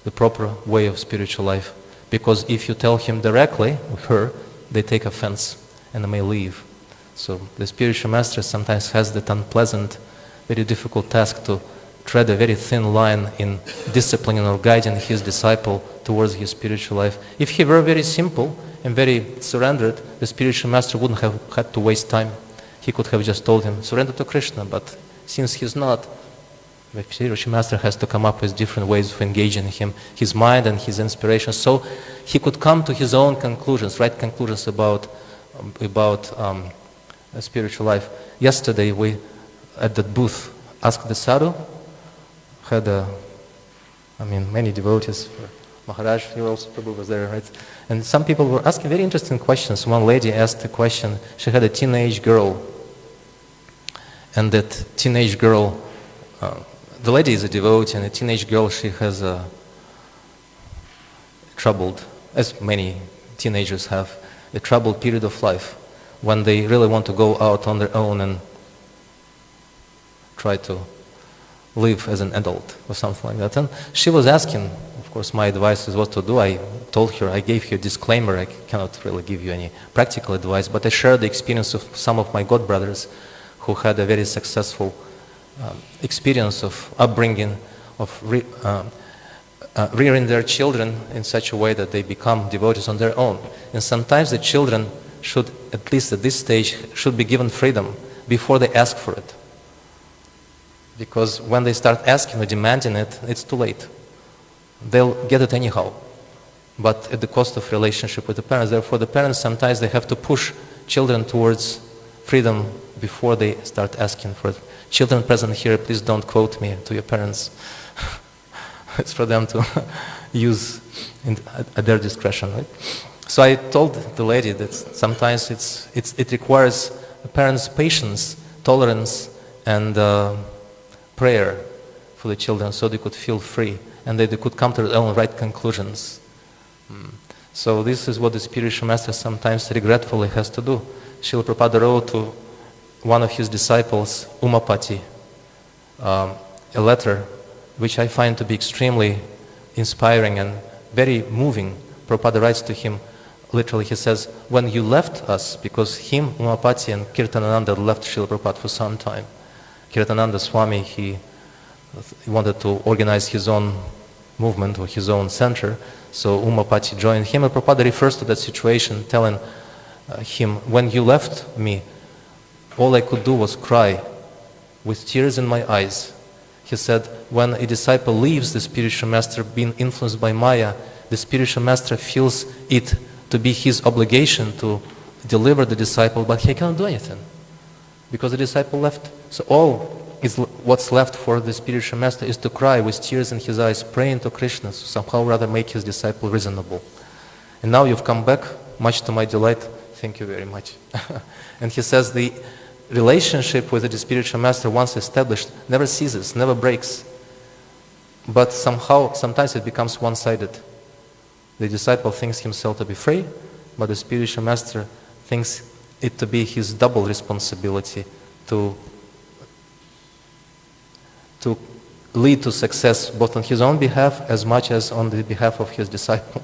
the proper way of spiritual life. Because if you tell him directly, or her, they take offense and they may leave. So the spiritual master sometimes has that unpleasant, very difficult task to tread a very thin line in disciplining or guiding his disciple towards his spiritual life. If he were very simple and very surrendered, the spiritual master wouldn't have had to waste time. He could have just told him, surrender to Krishna, but since he's not, the spiritual master has to come up with different ways of engaging him, his mind and his inspiration, so he could come to his own conclusions, right conclusions about spiritual life. Yesterday we, at that booth, asked the sadhu, had many devotees, Maharaj, you also probably was there, right? And some people were asking very interesting questions. One lady asked a question, she had a teenage girl, and that teenage girl, the lady is a devotee, and a teenage girl, she has a troubled, as many teenagers have, a troubled period of life when they really want to go out on their own and try to live as an adult or something like that. And she was asking, of course, my advice is what to do. I told her, I gave her a disclaimer, I cannot really give you any practical advice, but I shared the experience of some of my godbrothers who had a very successful experience of upbringing rearing their children in such a way that they become devotees on their own. And sometimes the children should, at least at this stage, should be given freedom before they ask for it. Because when they start asking or demanding it, it's too late. They'll get it anyhow, but at the cost of relationship with the parents. Therefore, the parents sometimes they have to push children towards freedom before they start asking for it. Children present here, please don't quote me to your parents. It's for them to use at their discretion, right? So I told the lady that sometimes it requires the parents' patience, tolerance, and prayer for the children, so they could feel free and they could come to their own right conclusions. So this is what the spiritual master sometimes regretfully has to do. Srila Prabhupada wrote to one of his disciples, Umapati, a letter which I find to be extremely inspiring and very moving. Prabhupada writes to him, literally he says, when you left us, because him, Umapati, and Kirtanananda left Srila Prabhupada for some time. Kirtananda Swami, he wanted to organize his own movement or his own center, so Umapati joined him, and Prabhupada refers to that situation, telling him, when you left me, all I could do was cry with tears in my eyes. He said, when a disciple leaves the spiritual master being influenced by Maya, the spiritual master feels it to be his obligation to deliver the disciple, but he cannot do anything because the disciple left. So what's left for the spiritual master is to cry with tears in his eyes, praying to Krishna to somehow rather make his disciple reasonable. And now you've come back, much to my delight. Thank you very much. And he says the relationship with the spiritual master, once established, never ceases, never breaks. But sometimes it becomes one-sided. The disciple thinks himself to be free, but the spiritual master thinks it to be his double responsibility to lead to success both on his own behalf as much as on the behalf of his disciple,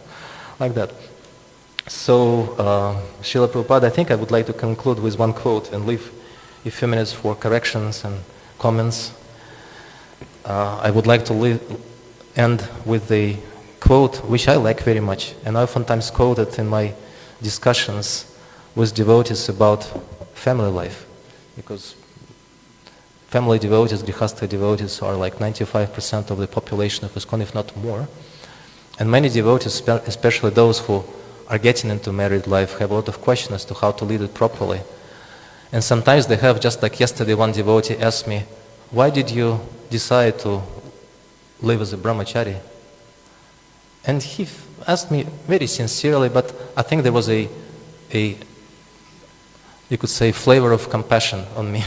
like that. So, Srila Prabhupada, I think I would like to conclude with one quote and leave a few minutes for corrections and comments. I would like to end with the quote which I like very much, and I oftentimes quote it in my discussions with devotees about family life, because family devotees, grihastha devotees, are like 95% of the population of ISKCON, if not more. And many devotees, especially those who are getting into married life, have a lot of questions as to how to lead it properly. And sometimes they have, just like yesterday, one devotee asked me, why did you decide to live as a brahmachari? And he asked me very sincerely, but I think there was a you could say, flavor of compassion on me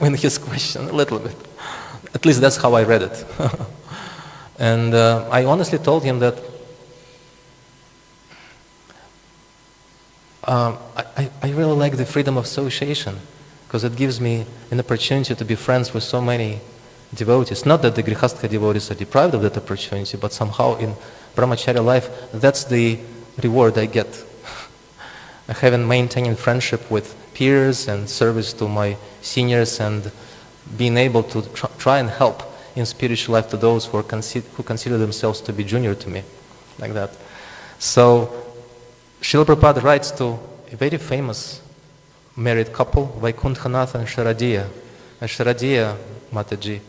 in his question, a little bit. At least that's how I read it. And I honestly told him that I really like the freedom of association, because it gives me an opportunity to be friends with so many devotees. Not that the grihastha devotees are deprived of that opportunity, but somehow in brahmacharya life, that's the reward I get. Having maintaining friendship with peers and service to my seniors and being able to try and help in spiritual life to those who consider themselves to be junior to me, like that. So Srila Prabhupada writes to a very famous married couple, Vaikunthanatha and Sharadiya. And Sharadiya Mataji,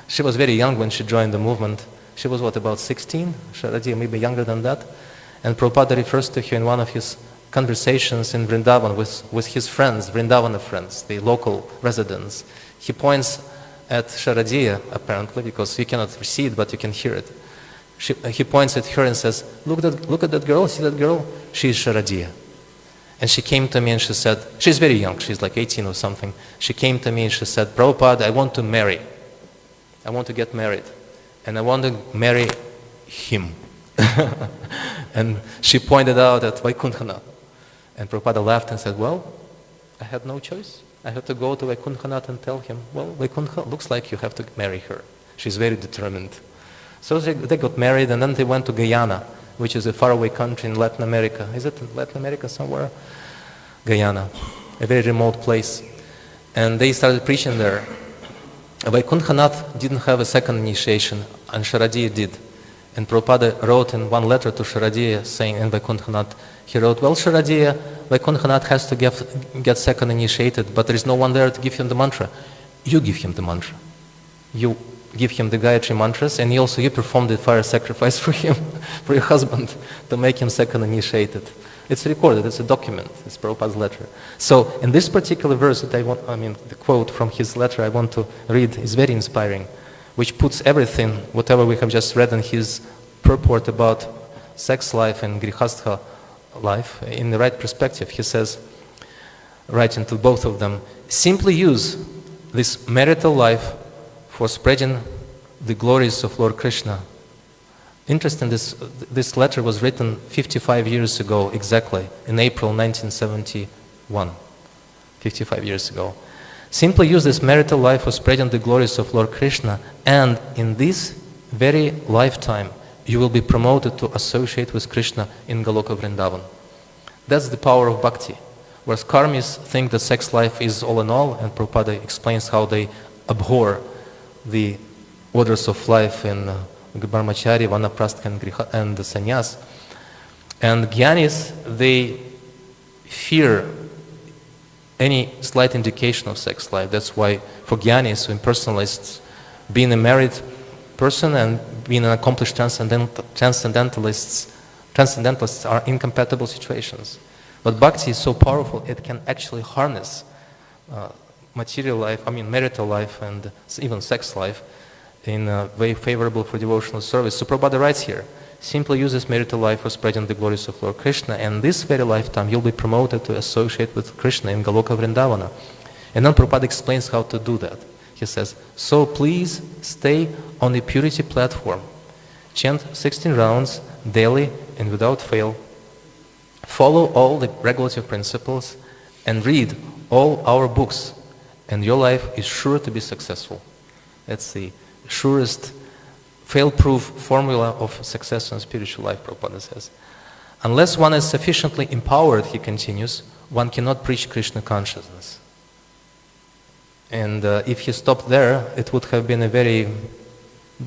she was very young when she joined the movement. She was what, about 16? Sharadiya maybe younger than that. And Prabhupada refers to her in one of his conversations in Vrindavan with his friends, Vrindavana friends, the local residents. He points at Sharadiya, apparently, because you cannot see it, but you can hear it. He points at her and says, look at that girl, see that girl? She is Sharadiya. And she came to me and she said, she's very young, she's like 18 or something. She came to me and she said, Prabhupada, I want to marry. I want to get married. And I want to marry him. And she pointed out at Vaikunthanath. And Prabhupada laughed and said, well, I had no choice. I had to go to Vaikunthanath and tell him, well, Vaikuntha, looks like you have to marry her. She's very determined. So they got married, and then they went to Guyana, which is a faraway country in Latin America. Is it in Latin America somewhere? Guyana, a very remote place. And they started preaching there. Vaikuntha didn't have a second initiation, and Sharadiya did. And Prabhupada wrote in one letter to Sharadiya saying, in Vaikuntha, he wrote, well, Sharadiya, Vaikuntha has to get second initiated, but there is no one there to give him the mantra. You give him the mantra. You give him the Gayatri mantras, and you perform the fire sacrifice for him, for your husband, to make him second initiated. It's recorded, it's a document, it's Prabhupada's letter. So in this particular verse that the quote from his letter I want to read is very inspiring, which puts everything, whatever we have just read in his purport about sex life and grihastha life, in the right perspective. He says, writing to both of them, simply use this marital life for spreading the glories of Lord Krishna. Interesting, this letter was written 55 years ago exactly, in April 1971, 55 years ago. Simply use this marital life for spreading the glories of Lord Krishna, and in this very lifetime you will be promoted to associate with Krishna in Goloka Vrindavan. That's the power of bhakti. Whereas karmis think that sex life is all in all, and Prabhupada explains how they abhor the orders of life in brahmachari, vanaprastha, and the sannyas. And jnanis, they fear any slight indication of sex life. That's why for jnanis, impersonalists, being a married person and being an accomplished transcendentalists are incompatible situations. But bhakti is so powerful, it can actually harness material life, marital life, and even sex life in a way favorable for devotional service. So Prabhupada writes here, simply use this marital life for spreading the glories of Lord Krishna, and this very lifetime you'll be promoted to associate with Krishna in Goloka Vrindavana. And then Prabhupada explains how to do that. He says, so please stay on the purity platform. Chant 16 rounds daily and without fail. Follow all the regulative principles and read all our books, and your life is sure to be successful. That's the surest, fail-proof formula of success in spiritual life, Prabhupada says. Unless one is sufficiently empowered, he continues, one cannot preach Krishna consciousness. And if he stopped there, it would have been a very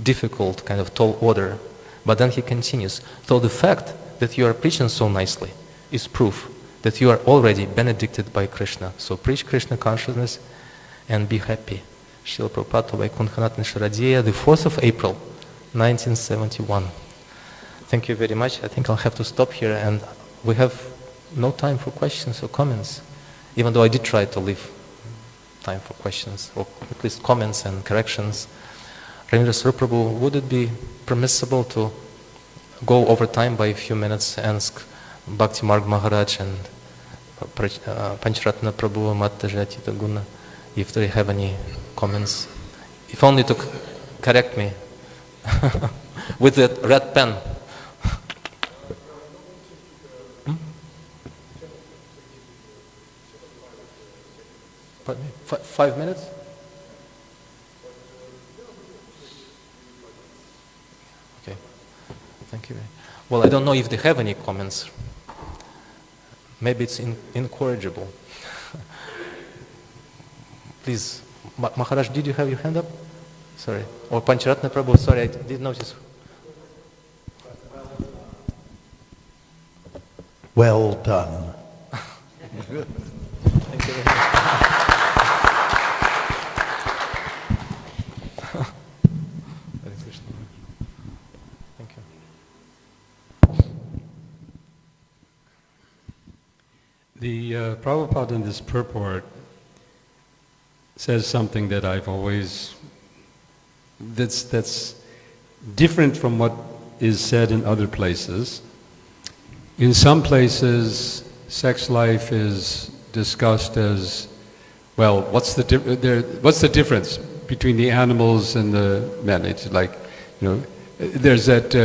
difficult kind of tall order. But then he continues, so the fact that you are preaching so nicely is proof that you are already benedicted by Krishna. So preach Krishna consciousness and be happy. Srila Prabhupada Vaikuntha Sharadiya, the 4th of April, 1971. Thank you very much. I think I'll have to stop here, and we have no time for questions or comments, even though I did try to leave time for questions, or at least comments and corrections. Ravindra Swaruprabhu, would it be permissible to go over time by a few minutes, ask Bhakti Marg Maharaj and Pancharatna Prabhu, Mataji Atita Guna, if they have any comments, if only to correct me with that red pen. Pardon me? 5 minutes? Okay, thank you. Well, I don't know if they have any comments. Maybe it's incorrigible. Please, Maharaj, did you have your hand up? Sorry. Or Pancharatna Prabhu, sorry, I did notice. Well done. Thank you very much. Hare Krishna. Thank you. The Prabhupada in this purport says something that I've always, that's different from what is said in other places. In some places, sex life is discussed as, well, what's the difference between the animals and the men? It's like, there's that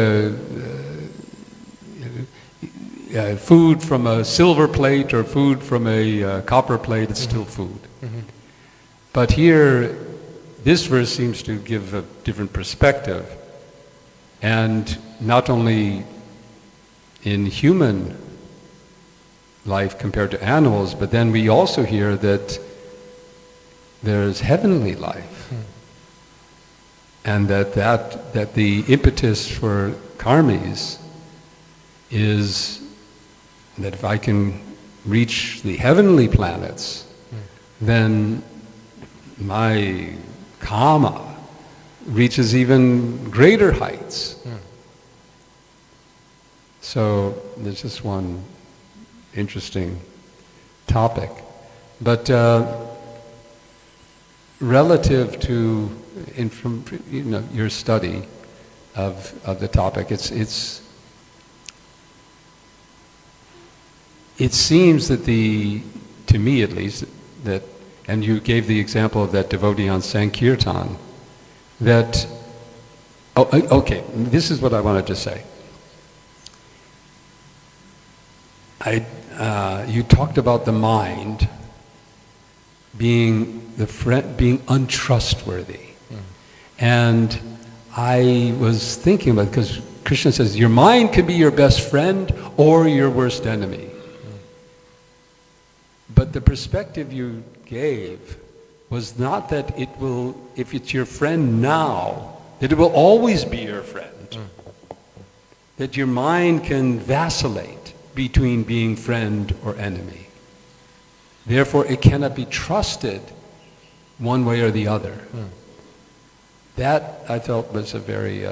food from a silver plate or food from a copper plate, it's still food. Mm-hmm. But here, this verse seems to give a different perspective. And not only in human life compared to animals, but then we also hear that there's heavenly life. And that the impetus for karmis is that if I can reach the heavenly planets, then my kama reaches even greater heights. So there's just one interesting topic. But relative to your study of the topic, it seems that to me at least, that, and you gave the example of that devotee on Sankirtan, that, okay, this is what I wanted to say. You talked about the mind being being untrustworthy. And I was thinking about it because Krishna says your mind can be your best friend or your worst enemy. But the perspective you gave was not that it will, if it's your friend now, that it will always be your friend. That your mind can vacillate between being friend or enemy. Therefore, it cannot be trusted one way or the other. That, I felt, was a very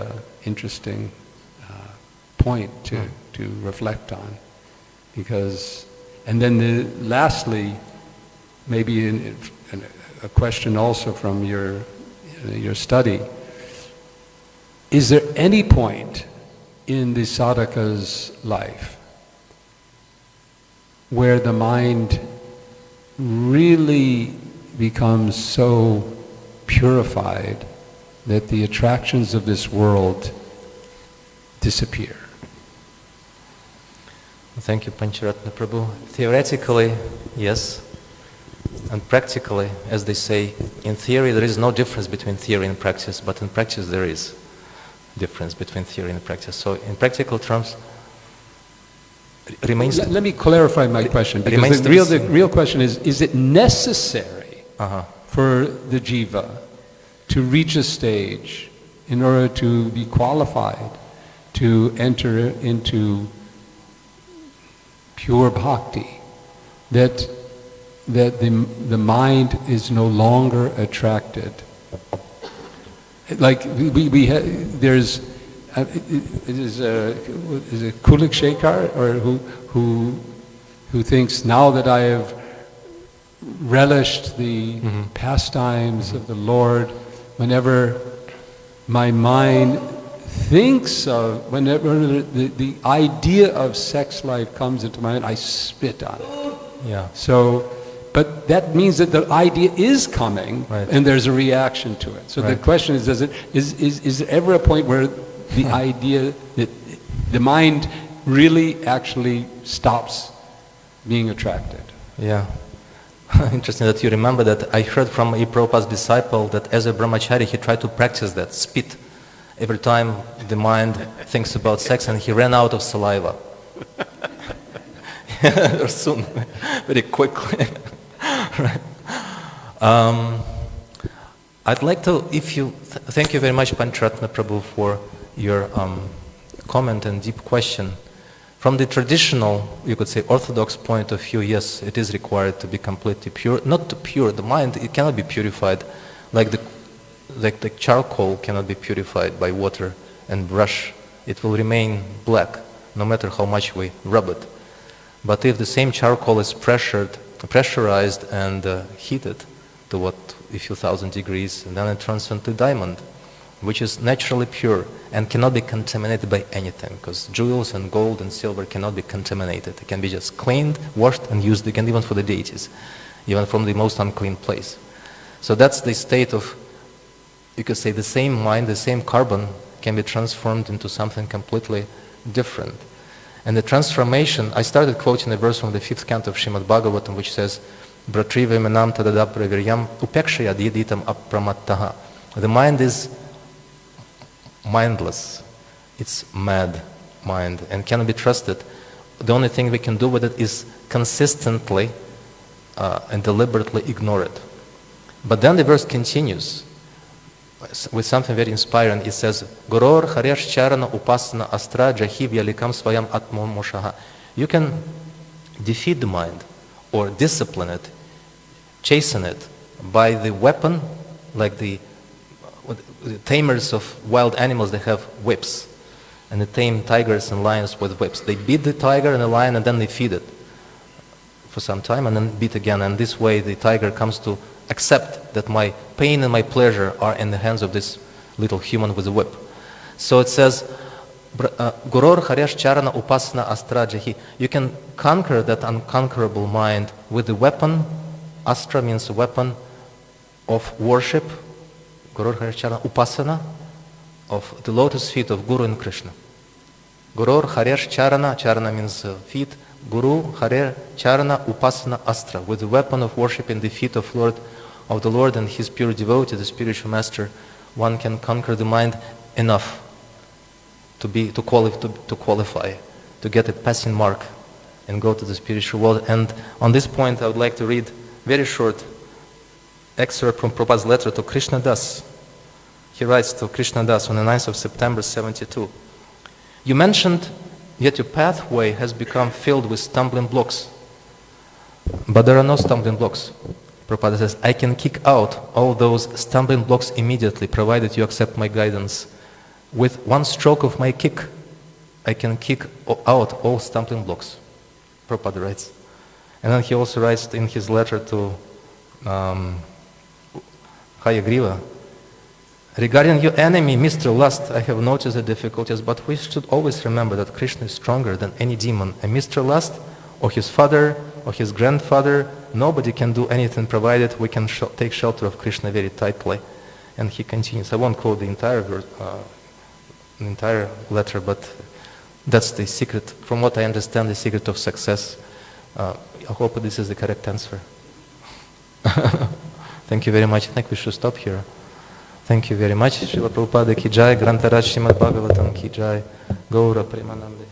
interesting point to reflect on. Because, and then lastly, maybe a question also from your study, is there any point in the sadhaka's life where the mind really becomes so purified that the attractions of this world disappear? Thank you, Pancharatna Prabhu. Theoretically, yes. And practically, as they say, in theory there is no difference between theory and practice, but in practice there is difference between theory and practice. So in practical terms, remains... Let me clarify my question, because the real question is it necessary for the jiva to reach a stage in order to be qualified to enter into pure bhakti, that the mind is no longer attracted? Like there's is it Kulik Shekhar, or who thinks, now that I have relished the pastimes of the Lord, whenever my mind thinks of, whenever the idea of sex life comes into my mind, I spit on it. Yeah. So, but that means that the idea is coming, and there's a reaction to it. So the question is, is there ever a point where the idea, that the mind really actually stops being attracted? Yeah. Interesting that you remember that. I heard from a Prabhupada's disciple that as a brahmachari he tried to practice that, spit, every time the mind thinks about sex, and he ran out of saliva. Or soon, very quickly. Right. I'd like to, thank you very much, Pancharatna Prabhu, for your comment and deep question. From the traditional, you could say, orthodox point of view, yes, it is required to be completely pure. Not to pure, the mind, it cannot be purified. Like the charcoal cannot be purified by water and brush. It will remain black, no matter how much we rub it. But if the same charcoal is pressurized and heated to a few thousand degrees, then it turns into diamond, which is naturally pure and cannot be contaminated by anything, because jewels and gold and silver cannot be contaminated. It can be just cleaned, washed, and used again, even for the deities, even from the most unclean place. So that's the state of, you could say, the same mind, the same carbon can be transformed into something completely different. And the transformation, I started quoting a verse from the 5th canto of Srimad Bhagavatam, which says, Bratriva menam tadada praviryam upekshaya diditam apramattaha. The mind is mindless. It's mad mind and cannot be trusted. The only thing we can do with it is consistently and deliberately ignore it. But then the verse continues. with something very inspiring. It says, Guror Haresh Charana Upasana Astra Jahiv Yalikam Swayam Atmo Moshaha. You can defeat the mind or discipline it, chasten it by the weapon, like the tamers of wild animals. They have whips, and they tame tigers and lions with whips. They beat the tiger and the lion, and then they feed it for some time, and then beat again. And this way the tiger comes to accept that my pain and my pleasure are in the hands of this little human with a whip. So it says, Guror Haresh Charana Upasana Astra Jahi. You can conquer that unconquerable mind with the weapon. Astra means a weapon of worship. Guror Haresh Charana Upasana, of the lotus feet of Guru and Krishna. Guror Haresh Charana, Charana means feet. Guru Hare Charana Upasana Astra, with the weapon of worship in the feet of the Lord and his pure devotee, the spiritual master, one can conquer the mind enough to qualify, to get a passing mark and go to the spiritual world. And on this point I would like to read very short excerpt from Prabhupada's letter to Krishna Das. He writes to Krishna Das on the 9th of September 72. You mentioned yet your pathway has become filled with stumbling blocks. But there are no stumbling blocks. Prabhupada says, I can kick out all those stumbling blocks immediately, provided you accept my guidance. With one stroke of my kick, I can kick out all stumbling blocks. Prabhupada writes. And then he also writes in his letter to Hayagriva, regarding your enemy, Mr. Lust, I have noticed the difficulties, but we should always remember that Krishna is stronger than any demon. And Mr. Lust, or his father, or his grandfather, nobody can do anything provided we can take shelter of Krishna very tightly. And he continues. I won't quote the entire letter, but that's the secret. From what I understand, the secret of success. I hope this is the correct answer. Thank you very much. I think we should stop here. Thank you very much. Srila Prabhupada ki jai, Grantaraj Srimad Bhagavatam ki jai, Gaura Premanande.